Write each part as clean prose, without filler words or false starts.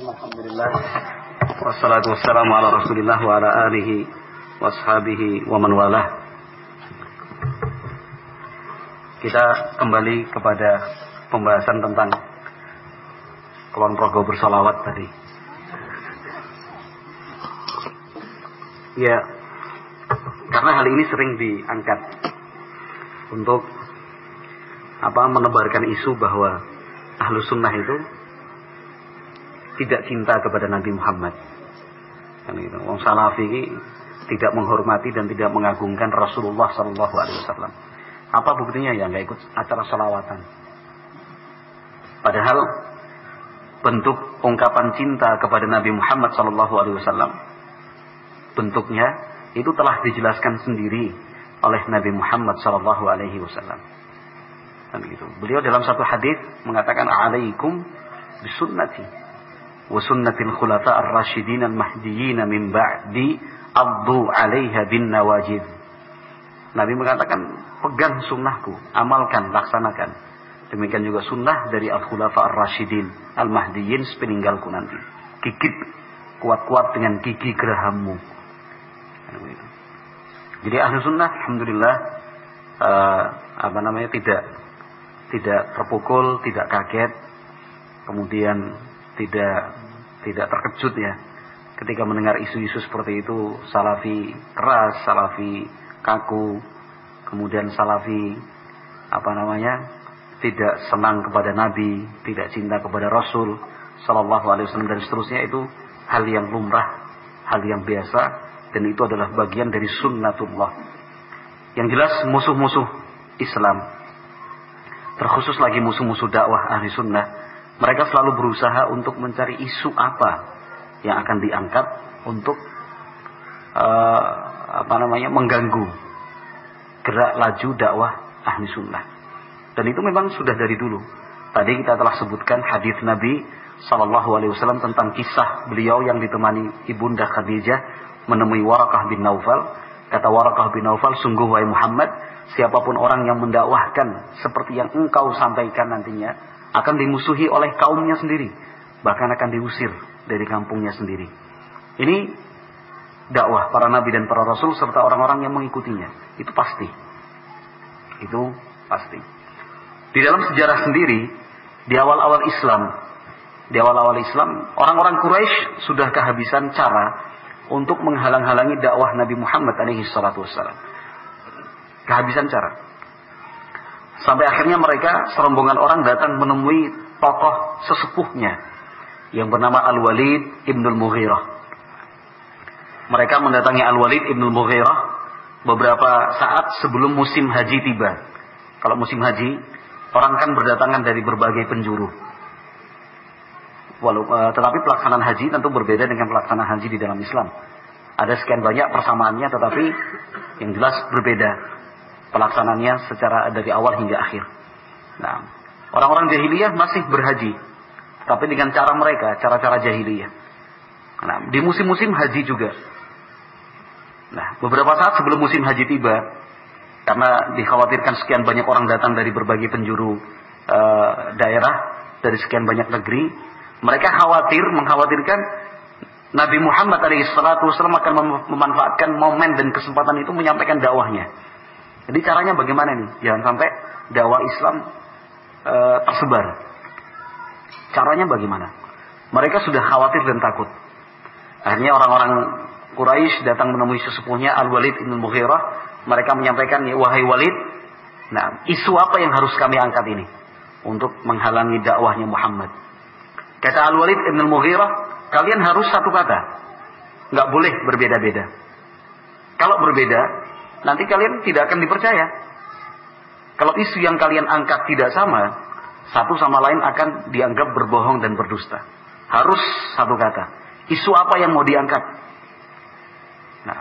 Alhamdulillah. Wassalatu wassalamu ala Rasulillah wa ala alihi wa ashabihi wa man walah. Kita kembali kepada pembahasan tentang Kulon Progo bersolawat tadi. Ya, karena hal ini sering diangkat untuk menebarkan isu bahwa Ahlus Sunnah itu tidak cinta kepada Nabi Muhammad. Kan gitu. Wong Salafi tidak menghormati dan tidak mengagungkan Rasulullah sallallahu alaihi wasallam. Apa buktinya? Ya enggak ikut acara sholawatan. Padahal bentuk ungkapan cinta kepada Nabi Muhammad sallallahu alaihi wasallam, bentuknya itu telah dijelaskan sendiri oleh Nabi Muhammad sallallahu alaihi wasallam. Kan gitu. Beliau dalam satu hadis mengatakan alaikum bisunnati wa sunnatil khulafa ar-rasyidin al-mahdiyyin min ba'di addu 'alaiha bin nawajid. Nabi mengatakan pegang sunnahku, amalkan, laksanakan. Demikian juga sunnah dari al-khulafa ar-rasyidin al-mahdiyyin sepeninggalku nanti. Gigit kuat-kuat dengan gigi gerahammu. Jadi ahli sunnah alhamdulillah tidak terpukul, tidak kaget, kemudian tidak terkejut ya ketika mendengar isu-isu seperti itu. Salafi keras, salafi kaku, kemudian salafi tidak senang kepada Nabi, tidak cinta kepada Rasul sallallahu alaihi wasallam dan seterusnya. Itu hal yang lumrah, hal yang biasa, dan itu adalah bagian dari sunnatullah. Yang jelas musuh-musuh Islam, terkhusus lagi musuh-musuh dakwah ahli sunnah, mereka selalu berusaha untuk mencari isu apa yang akan diangkat untuk mengganggu gerak laju dakwah ahli sunnah. Dan itu memang sudah dari dulu. Tadi kita telah sebutkan hadis Nabi sallallahu alaihi wasallam tentang kisah beliau yang ditemani ibunda Khadijah menemui Waraqah bin Naufal. Kata Waraqah bin Naufal, sungguh wahai Muhammad, siapapun orang yang mendakwahkan seperti yang engkau sampaikan nantinya akan dimusuhi oleh kaumnya sendiri, bahkan akan diusir dari kampungnya sendiri. Ini dakwah para nabi dan para rasul serta orang-orang yang mengikutinya. Itu pasti. Itu pasti. Di dalam sejarah sendiri, di awal-awal Islam, orang-orang Quraisy sudah kehabisan cara untuk menghalang-halangi dakwah Nabi Muhammad alaihi salatu wassalam. Kehabisan cara. Sampai akhirnya mereka, serombongan orang datang menemui tokoh sesepuhnya yang bernama Al-Walid Ibnul Mughirah. Mereka mendatangi Al-Walid Ibnul Mughirah beberapa saat sebelum musim haji tiba. Kalau musim haji, orang kan berdatangan dari berbagai penjuru. Tetapi pelaksanaan haji tentu berbeda dengan pelaksanaan haji di dalam Islam. Ada sekian banyak persamaannya, tetapi yang jelas berbeda pelaksanaannya secara dari awal hingga akhir. Nah, orang-orang jahiliyah masih berhaji, tapi dengan cara mereka, cara-cara jahiliyah. Nah, di musim-musim haji juga. Nah, beberapa saat sebelum musim haji tiba, karena dikhawatirkan sekian banyak orang datang dari berbagai penjuru daerah, dari sekian banyak negeri, mereka mengkhawatirkan Nabi Muhammad SAW akan memanfaatkan momen dan kesempatan itu menyampaikan dakwahnya. Jadi caranya bagaimana nih? Jangan sampai dakwah Islam tersebar. Caranya bagaimana? Mereka sudah khawatir dan takut. Akhirnya orang-orang Quraisy datang menemui sesepuhnya Al-Walid Ibn Mughirah. Mereka menyampaikan, wahai Walid, nah, isu apa yang harus kami angkat ini untuk menghalangi dakwahnya Muhammad? Kata Al-Walid Ibn Mughirah, kalian harus satu kata, nggak boleh berbeda-beda. Kalau berbeda, nanti kalian tidak akan dipercaya. Kalau isu yang kalian angkat tidak sama, satu sama lain akan dianggap berbohong dan berdusta. Harus satu kata. Isu apa yang mau diangkat? Nah,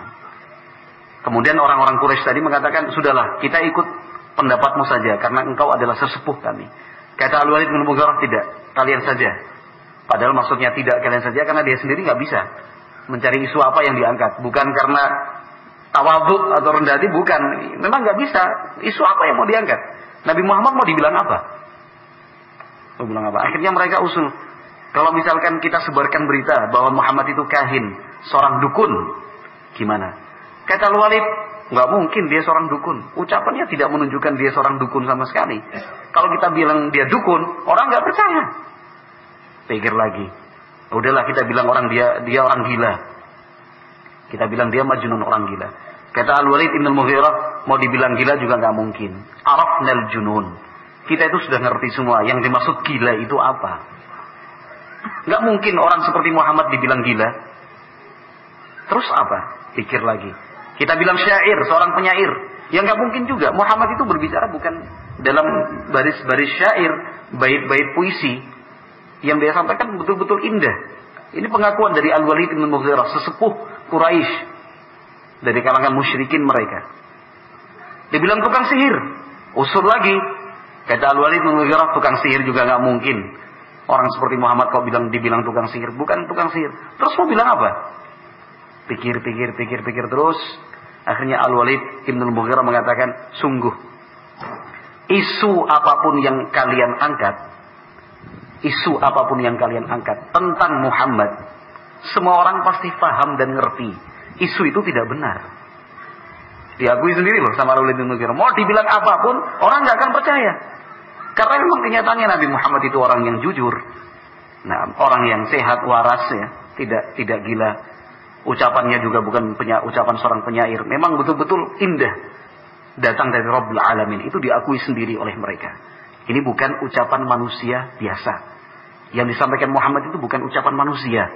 kemudian orang-orang Quraisy tadi mengatakan, sudahlah, kita ikut pendapatmu saja, karena engkau adalah sesepuh kami. Kata Al-Walid bin Mughirah, tidak, kalian saja. Padahal maksudnya tidak kalian saja, karena dia sendiri nggak bisa mencari isu apa yang diangkat. Bukan karena tawadhu atau rendah hati, bukan. Memang nggak bisa. Isu apa yang mau diangkat? Nabi Muhammad mau dibilang apa? Akhirnya mereka usul, Kalau misalkan kita sebarkan berita bahwa Muhammad itu kahin, seorang dukun, gimana? Kata Al-Walid, nggak mungkin dia seorang dukun. Ucapannya tidak menunjukkan dia seorang dukun sama sekali. Kalau kita bilang dia dukun, orang nggak percaya. Pikir lagi. Udahlah kita bilang dia orang gila. Kita bilang dia majnun, orang gila. Kata Al-Walid Ibn Al-Mughirah, mau dibilang gila juga nggak mungkin. Arafnal junun. Kita itu sudah ngerti semua. Yang dimaksud gila itu apa? Nggak mungkin orang seperti Muhammad dibilang gila. Terus apa? Pikir lagi. Kita bilang syair, seorang penyair. Yang nggak mungkin juga. Muhammad itu berbicara bukan dalam baris-baris syair, bait-bait puisi. Yang dia sampaikan betul-betul indah. Ini pengakuan dari Al-Walid bin Mughirah, sesepuh Quraisy dari kalangan musyrikin mereka. Dibilang tukang sihir. Usul lagi. Kata Al-Walid bin Mughirah, tukang sihir juga nggak mungkin. Orang seperti Muhammad kok dibilang tukang sihir. Bukan tukang sihir. Terus mau bilang apa? Pikir terus. Akhirnya Al-Walid Ibn Mughirah mengatakan, sungguh isu apapun yang kalian angkat tentang Muhammad, semua orang pasti paham dan ngerti. Isu itu tidak benar. Diakui sendiri loh sama Al-Walid Ibn Mughirah. Mau dibilang apapun, orang nggak akan percaya. Karena memang kenyataannya Nabi Muhammad itu orang yang jujur. Nah, orang yang sehat, waras ya, tidak gila. Ucapannya juga bukan ucapan seorang penyair. Memang betul-betul indah. Datang dari Rabbul Alamin. Itu diakui sendiri oleh mereka. Ini bukan ucapan manusia biasa. Yang disampaikan Muhammad itu bukan ucapan manusia.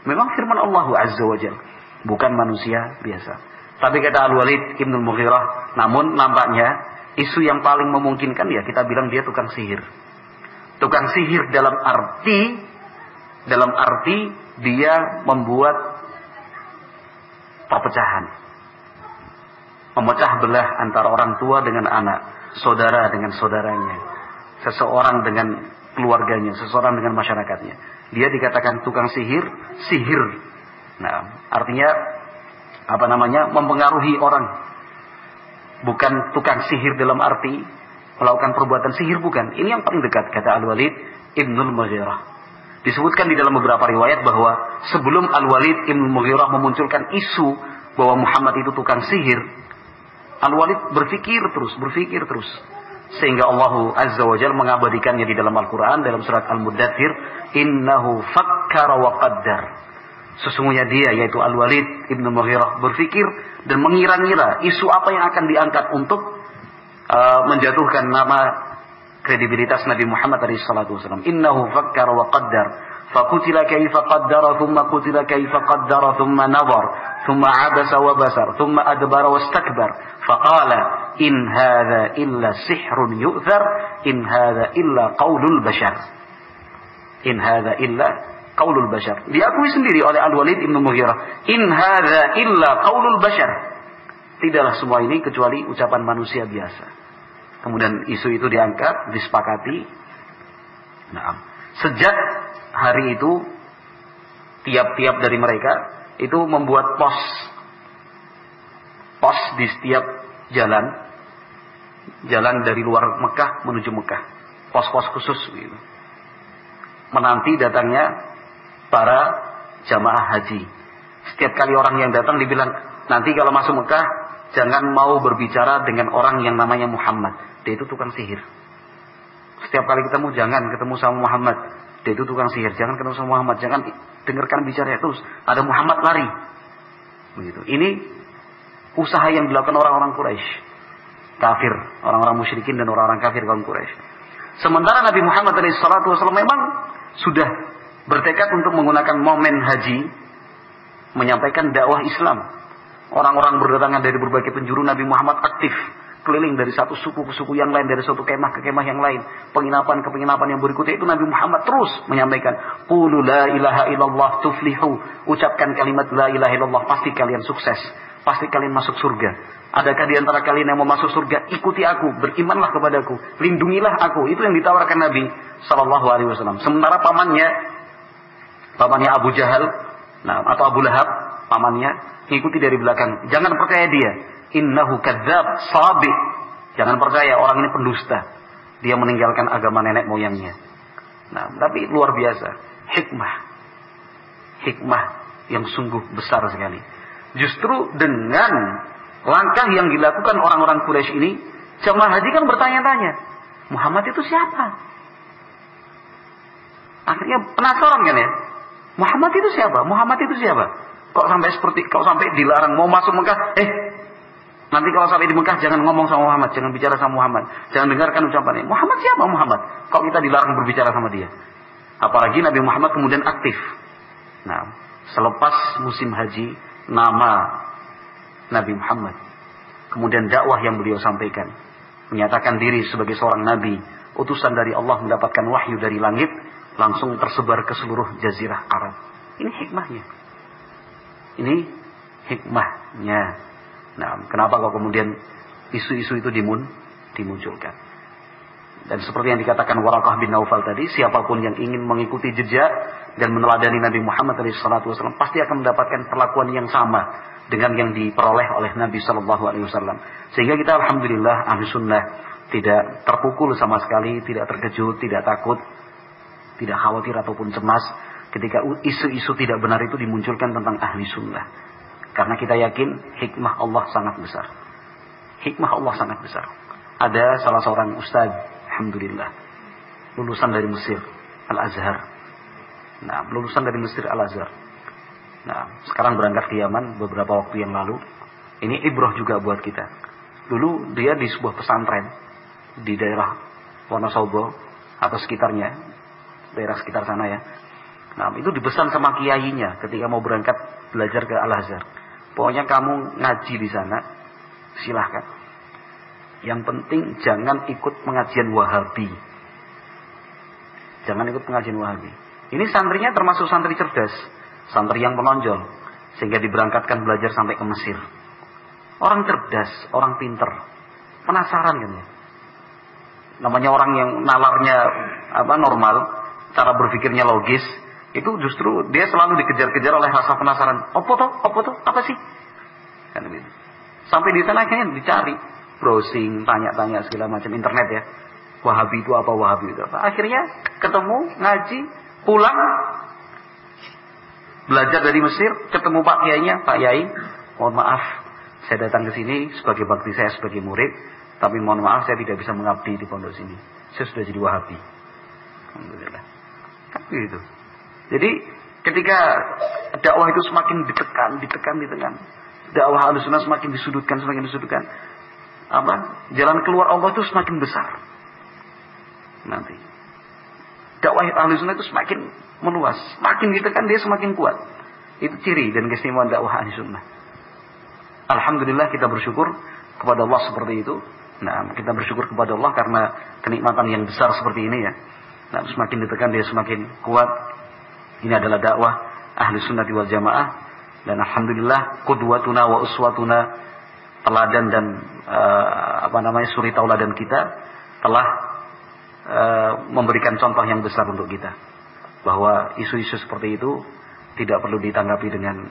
Memang firman Allah Azza wa Jalla. Bukan manusia biasa. Tapi kata Al-Walid Ibn Mughirah, namun nampaknya isu yang paling memungkinkan ya kita bilang dia tukang sihir. Tukang sihir dalam arti dia membuat perpecahan. Memecah belah antara orang tua dengan anak, saudara dengan saudaranya, seseorang dengan keluarganya, seseorang dengan masyarakatnya. Dia dikatakan tukang sihir. Nah, artinya mempengaruhi orang. Bukan tukang sihir dalam arti melakukan perbuatan sihir, bukan. Ini yang paling dekat, kata Al-Walid Ibnul Mughirah. Disebutkan di dalam beberapa riwayat bahwa sebelum Al-Walid Ibnul Mughirah memunculkan isu bahwa Muhammad itu tukang sihir, Al-Walid berpikir terus. Sehingga Allah Azza wa Jalla mengabadikannya di dalam Al-Quran, dalam surat Al-Muddathir, innahu fakkara wa qaddar. Sesungguhnya dia, yaitu Al-Walid Ibn Mughirah, berpikir dan mengira-ngira isu apa yang akan diangkat untuk menjatuhkan nama kredibilitas Nabi Muhammad SAW. Innahu fakkara wa qaddar. Fakutila kaifa qaddara, thumma kutila kaifa qaddara, thumma nazar, thumma abasa wa basar, thumma adbara wa stakbar. Faqala, in hadha illa sihrun yu'thar, in hadha illa qawlul bashar. In hadha illa qaulul bashar. Diakui sendiri oleh Al-Walid Ibn Mughirah. In hadza illa qaulul bashar. Tidaklah semua ini kecuali ucapan manusia biasa. Kemudian isu itu diangkat, disepakati. Nah, sejak hari itu tiap-tiap dari mereka itu membuat pos di setiap jalan dari luar Mekah menuju Mekah. Pos-pos khusus gitu. Menanti datangnya para jamaah haji. Setiap kali orang yang datang dibilang, nanti kalau masuk Mekah jangan mau berbicara dengan orang yang namanya Muhammad, dia itu tukang sihir. Setiap kali ketemu jangan ketemu sama Muhammad, dia itu tukang sihir. Jangan ketemu sama Muhammad, jangan dengarkan bicara terus. Ada Muhammad lari. Begitu. Ini usaha yang dilakukan orang-orang Quraisy, kafir, orang-orang musyrikin dan orang-orang kafir kaum Quraisy. Sementara Nabi Muhammad SAW memang sudah bertekad untuk menggunakan momen haji menyampaikan dakwah Islam. Orang-orang berdatangan dari berbagai penjuru. Nabi Muhammad aktif keliling dari satu suku ke suku yang lain, dari satu kemah ke kemah yang lain, penginapan ke penginapan yang berikutnya. Itu Nabi Muhammad terus menyampaikan, qulu la ilaha illallah tuflihu, ucapkan kalimat la ilaha illallah, pasti kalian sukses, pasti kalian masuk surga. Adakah di antara kalian yang mau masuk surga? Ikuti aku, berimanlah kepadaku, lindungilah aku. Itu yang ditawarkan Nabi SAW. Sementara pamannya Abu Jahal, atau Abu Lahab, pamannya, ngikuti dari belakang. Jangan percaya dia. Innahu kadzab sabi. Jangan percaya, orang ini pendusta. Dia meninggalkan agama nenek moyangnya. Nah, tapi luar biasa. Hikmah yang sungguh besar sekali. Justru dengan langkah yang dilakukan orang-orang Quraisy ini, jamaah haji kan bertanya-tanya, Muhammad itu siapa? Akhirnya penasaran kan ya? Muhammad itu siapa? Muhammad itu siapa? Kok sampai dilarang mau masuk Mekah? Nanti kalau sampai di Mekah jangan ngomong sama Muhammad, jangan bicara sama Muhammad, jangan dengarkan ucapannya. Muhammad siapa Muhammad? Kok kita dilarang berbicara sama dia? Apalagi Nabi Muhammad kemudian aktif. Nah, selepas musim haji, nama Nabi Muhammad, kemudian dakwah yang beliau sampaikan, menyatakan diri sebagai seorang nabi, utusan dari Allah, mendapatkan wahyu dari langit, langsung tersebar ke seluruh jazirah Arab. Ini hikmahnya. Ini hikmahnya. Nah, kenapa kok kemudian isu-isu itu dimunculkan? Dan seperti yang dikatakan Waraqah bin Naufal tadi, siapapun yang ingin mengikuti jejak dan meneladani Nabi Muhammad SAW pasti akan mendapatkan perlakuan yang sama dengan yang diperoleh oleh Nabi SAW. Sehingga kita alhamdulillah ahli sunnah tidak terpukul sama sekali, tidak terkejut, tidak takut, tidak khawatir ataupun cemas ketika isu-isu tidak benar itu dimunculkan tentang ahli sunnah. Karena kita yakin hikmah Allah sangat besar. Hikmah Allah sangat besar. Ada salah seorang ustaz, alhamdulillah, lulusan dari Mesir, Al-Azhar. Nah, lulusan dari Mesir Al-Azhar. Nah, sekarang berangkat ke Yaman beberapa waktu yang lalu. Ini ibrah juga buat kita. Dulu dia di sebuah pesantren di daerah Wonosobo atau sekitarnya, daerah sekitar sana ya. Nah, itu dipesan sama kiainya ketika mau berangkat belajar ke Al-Azhar. Pokoknya kamu ngaji di sana, silahkan. Yang penting jangan ikut pengajian Wahabi. Jangan ikut pengajian Wahabi. Ini santrinya termasuk santri cerdas, santri yang menonjol, sehingga diberangkatkan belajar sampai ke Mesir. Orang cerdas, orang pinter, penasaran kan ya. Namanya orang yang nalarnya normal, cara berpikirnya logis. Itu justru dia selalu dikejar-kejar oleh rasa penasaran. Apa tuh? Apa sih? Kan begitu. Sampai di sana akhirnya dicari, browsing, tanya-tanya segala macam internet ya. Wahabi itu apa? Wahabi itu apa? Akhirnya ketemu, ngaji, pulang, belajar dari Mesir, ketemu Pak Kiainya, Pak Yai, mohon maaf, saya datang ke sini sebagai bakti saya sebagai murid, tapi mohon maaf saya tidak bisa mengabdi di pondok sini. Saya sudah jadi Wahabi. Alhamdulillah. Kan begitu. Jadi ketika dakwah itu semakin ditekan, dakwah Ahlussunnah semakin disudutkan, jalan keluar Allah itu semakin besar. Nanti dakwah Ahlussunnah itu semakin meluas, semakin ditekan dia semakin kuat. Itu ciri dan keistimewaan dakwah Ahlussunnah. Alhamdulillah kita bersyukur kepada Allah seperti itu. Nah, kita bersyukur kepada Allah karena kenikmatan yang besar seperti ini ya. Nah, semakin ditekan dia semakin kuat. Ini adalah dakwah Ahlussunnah wal Jamaah, dan alhamdulillah qudwatuna wa uswatuna, teladan dan suri tauladan kita telah memberikan contoh yang besar untuk kita, bahwa isu-isu seperti itu tidak perlu ditanggapi dengan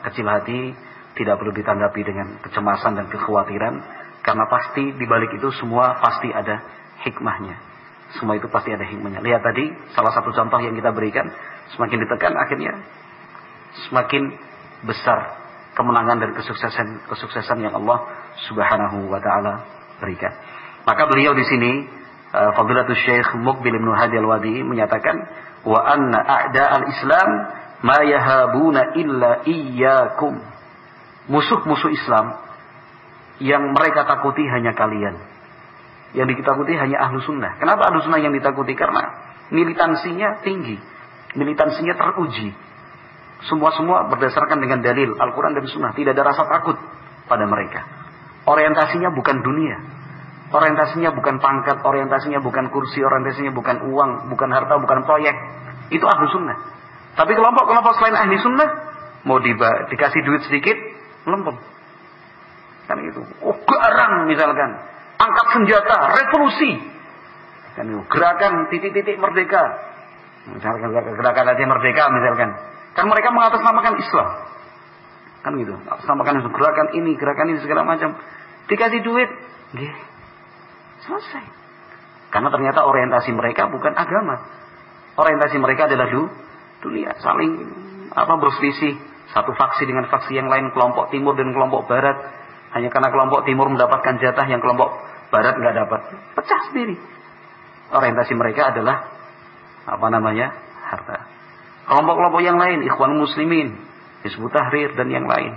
kecil hati, tidak perlu ditanggapi dengan kecemasan dan kekhawatiran, karena pasti di balik itu semua pasti ada hikmahnya. Semua itu pasti ada hikmahnya. Lihat tadi salah satu contoh yang kita berikan, semakin ditekan akhirnya semakin besar kemenangan dan kesuksesan yang Allah Subhanahu wa taala berikan. Maka beliau di sini Fadilatul Syekh Muqbil bin Hadi Al-Wadi menyatakan wa anna a'da'al Islam ma yahabuna illa iyyakum. Musuh-musuh Islam yang mereka takuti hanya kalian. Yang ditakuti hanya Ahlussunnah. Kenapa Ahlussunnah yang ditakuti? Karena militansinya tinggi, militansinya teruji. Semua berdasarkan dengan dalil Al-Quran dan Sunnah. Tidak ada rasa takut pada mereka. Orientasinya bukan dunia, orientasinya bukan pangkat, orientasinya bukan kursi, orientasinya bukan uang, bukan harta, bukan proyek. Itu Ahlussunnah. Tapi kelompok-kelompok selain Ahli Sunnah mau dikasih duit sedikit, melempem. Kan itu. Garang misalkan. Angkat senjata, revolusi. Kan gerakan titik-titik merdeka. Misalkan gerakan hati merdeka misalkan. Kan mereka mengatasnamakan Islam. Kan gitu. Mengatasnamakan gerakan ini segala macam. Dikasih duit, nggih. Selesai. Karena ternyata orientasi mereka bukan agama. Orientasi mereka adalah dunia, saling berselisih satu faksi dengan faksi yang lain, kelompok timur dan kelompok barat. Hanya karena kelompok timur mendapatkan jatah yang kelompok barat nggak dapat, pecah sendiri. Orientasi mereka adalah harta. Kelompok-kelompok yang lain, Ikhwan Muslimin, Hizbut Tahrir dan yang lain,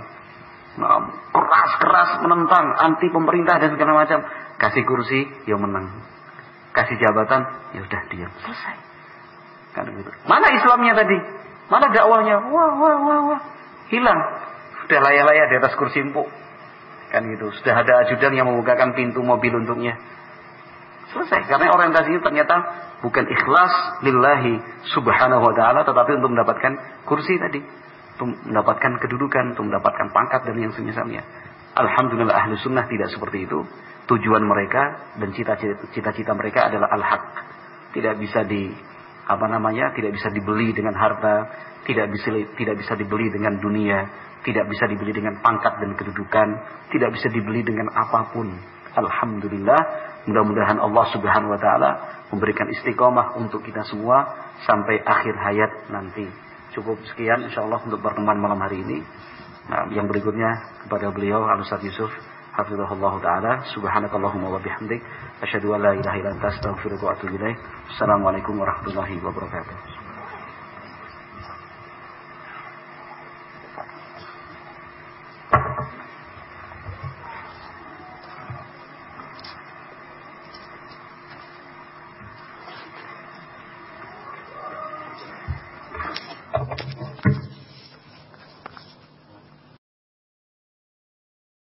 keras menentang, anti pemerintah dan segala macam. Kasih kursi, ya menang. Kasih jabatan, ya udah diam, selesai. Kan begitu. Mana Islamnya tadi? Mana dakwahnya? Wah, hilang. Sudah layak-layak di atas kursi empuk. Kan gitu. Sudah ada ajudan yang membukakan pintu mobil untuknya. Selesai. Karena orientasinya ternyata bukan ikhlas lillahi subhanahu wa ta'ala, tetapi untuk mendapatkan kursi tadi, untuk mendapatkan kedudukan, untuk mendapatkan pangkat dan yang semisalnya. Alhamdulillah ahlu sunnah tidak seperti itu. Tujuan mereka dan cita-cita mereka adalah al-haq. Tidak bisa tidak bisa dibeli dengan harta, tidak bisa dibeli dengan dunia, tidak bisa dibeli dengan pangkat dan kedudukan, tidak bisa dibeli dengan apapun. Alhamdulillah, mudah-mudahan Allah Subhanahu wa taala memberikan istiqomah untuk kita semua sampai akhir hayat nanti. Cukup sekian insyaallah untuk pertemuan malam hari ini. Nah, yang berikutnya kepada beliau Al-Ustaz Yusuf hafizahullah taala. Subhanakallahumma wa bihamdik asyhadu an la ilaha illa anta astaghfiruka wa atubu ilaik. Assalamualaikum warahmatullahi wabarakatuh.